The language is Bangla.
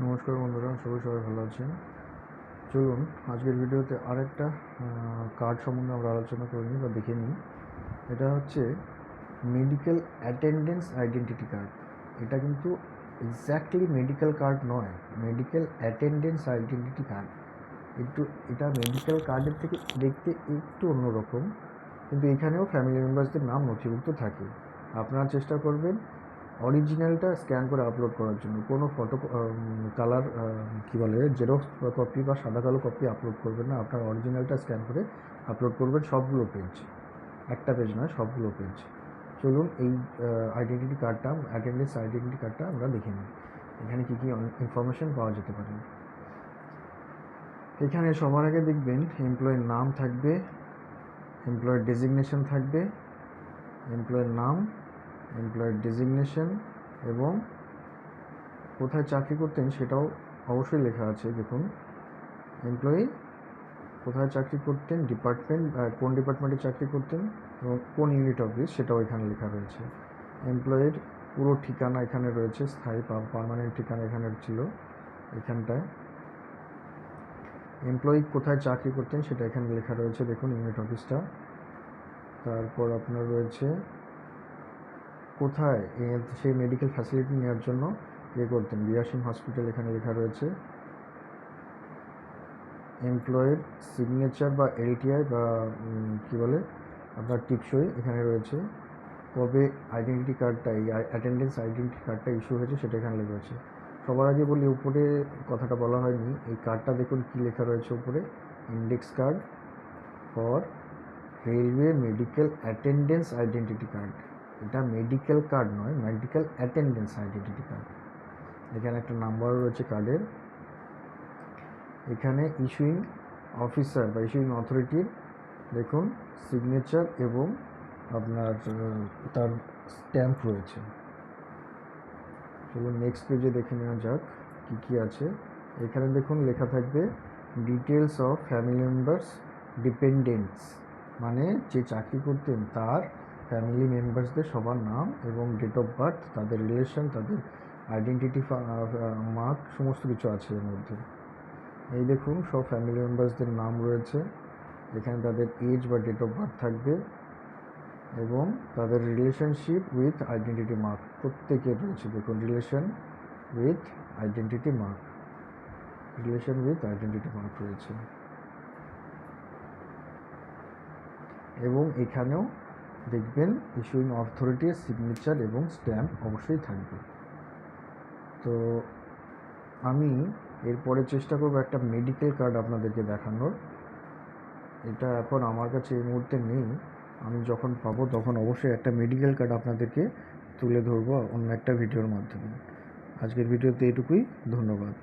নমস্কার বন্ধুরা, সবাই ভালো আছেন। চলুন আজকের ভিডিওতে আরেকটা কার্ড সম্বন্ধে আমরা আলোচনা করে নিই বা দেখে নিই। এটা হচ্ছে মেডিকেল অ্যাটেন্ডেন্স আইডেন্টিটি কার্ড। এটা কিন্তু এক্স্যাক্টলি মেডিকেল কার্ড নয়, মেডিকেল অ্যাটেন্ডেন্স আইডেন্টিটি কার্ড। এটা মেডিকেল কার্ডের থেকে দেখতে একটু অন্যরকম, কিন্তু এখানেও ফ্যামিলি মেম্বার্সদের নাম নথিভুক্ত থাকে। আপনারা চেষ্টা করবেন অরিজিনালটা স্ক্যান করে আপলোড করার জন্য। কোনো ফটো কালার কী বলে জেরক্স কপি বা সাদা কালো কপি আপলোড করবেন না। আপনার অরিজিনালটা স্ক্যান করে আপলোড করবেন সবগুলো পেজ, একটা পেজ নয়, সবগুলো পেজ। চলুন এই অ্যাটেন্ডেন্স আইডেন্টিটি কার্ডটা আমরা দেখে নিই। এখানে কী কী ইনফরমেশান পাওয়া যেতে পারে। এখানে সবার আগে দেখবেন এমপ্লয়ের নাম থাকবে, এমপ্লয়ের ডেজিগনেশন থাকবে, এমপ্লয়ের নাম, এমপ্লয়ের ডেজিগনেশন এবং কোথায় চাকরি করতেন সেটাও অবশ্যই লেখা আছে। দেখুন, এমপ্লয়ি কোথায় চাকরি করতেন, ডিপার্টমেন্ট, কোন ডিপার্টমেন্টে চাকরি করতেন এবং কোন ইউনিট অফিস সেটাও এখানে লেখা রয়েছে। এমপ্লয়ির পুরো ঠিকানা এখানে রয়েছে, স্থায়ী পার্মানেন্ট ঠিকানা এখানে ছিল এখানটায়। এমপ্লয়ি কোথায় চাকরি করতেন সেটা এখানে লেখা রয়েছে, দেখুন ইউনিট অফিসটা। তারপর আপনার রয়েছে কোথায় সেই মেডিকেল ফ্যাসিলিটি নেওয়ার জন্য করতেন, বিয়াসিং হসপিটাল এখানে লেখা রয়েছে। এমপ্লয়ের সিগনেচার বা এলটিআই বা কী বলে আপনার টিপসই এখানে রয়েছে। কবে আইডেন্টিটি কার্ডটা, এই অ্যাটেন্ডেন্স আইডেন্টিটি কার্ডটা ইস্যু হয়েছে সেটা এখানে লেখা রয়েছে। সবার আগে বলি, উপরে কথাটা বলা হয়নি, এই কার্ডটা দেখুন কী লেখা রয়েছে উপরে, index card for railway medical attendance identity card. এটা মেডিকেল কার্ড নয়, মেডিকেল অ্যাটেন্ডেন্স আইডেন্টিটি কার্ড। এখানে একটা নাম্বার রয়েছে কার্ডের। এখানে ইস্যুইং অফিসার বা ইস্যুইং অথরিটির দেখুন সিগনেচার এবং আপনার তার স্ট্যাম্প রয়েছে। চলুন নেক্সট পেজে দেখে নেওয়া যাক কী কী আছে। এখানে দেখুন লেখা থাকবে ডিটেলস অফ ফ্যামিলি মেম্বার্স ডিপেন্ডেন্টস, মানে যে চাকরি করতেন তার ফ্যামিলি মেম্বার্সদের সবার নাম এবং ডেট অফ বার্থ, তাদের রিলেশন, তাদের আইডেন্টিটি মার্ক, সমস্ত কিছু আছে এর মধ্যে। এই দেখুন সব ফ্যামিলি মেম্বার্সদের নাম রয়েছে এখানে, তাদের এজ বা ডেট অফ বার্থ থাকবে এবং তাদের রিলেশনশিপ উইথ আইডেন্টিটি মার্ক প্রত্যেকের রয়েছে। দেখুন relation with identity mark, relation with identity mark রয়েছে। এবং এখানেও দেখবেন ইস্যুইং অথরিটির সিগনেচার এবং স্ট্যাম্প অবশ্যই থাকবে। তো আমি এরপরে চেষ্টা করব একটা মেডিকেল কার্ড আপনাদেরকে দেখানোর। এটা এখন আমার কাছে এই মুহূর্তে নেই, আমি যখন পাবো তখন অবশ্যই একটা মেডিকেল কার্ড আপনাদেরকে তুলে ধরবো অন্য একটা ভিডিওর মাধ্যমে। আজকের ভিডিওতে এটুকুই, ধন্যবাদ।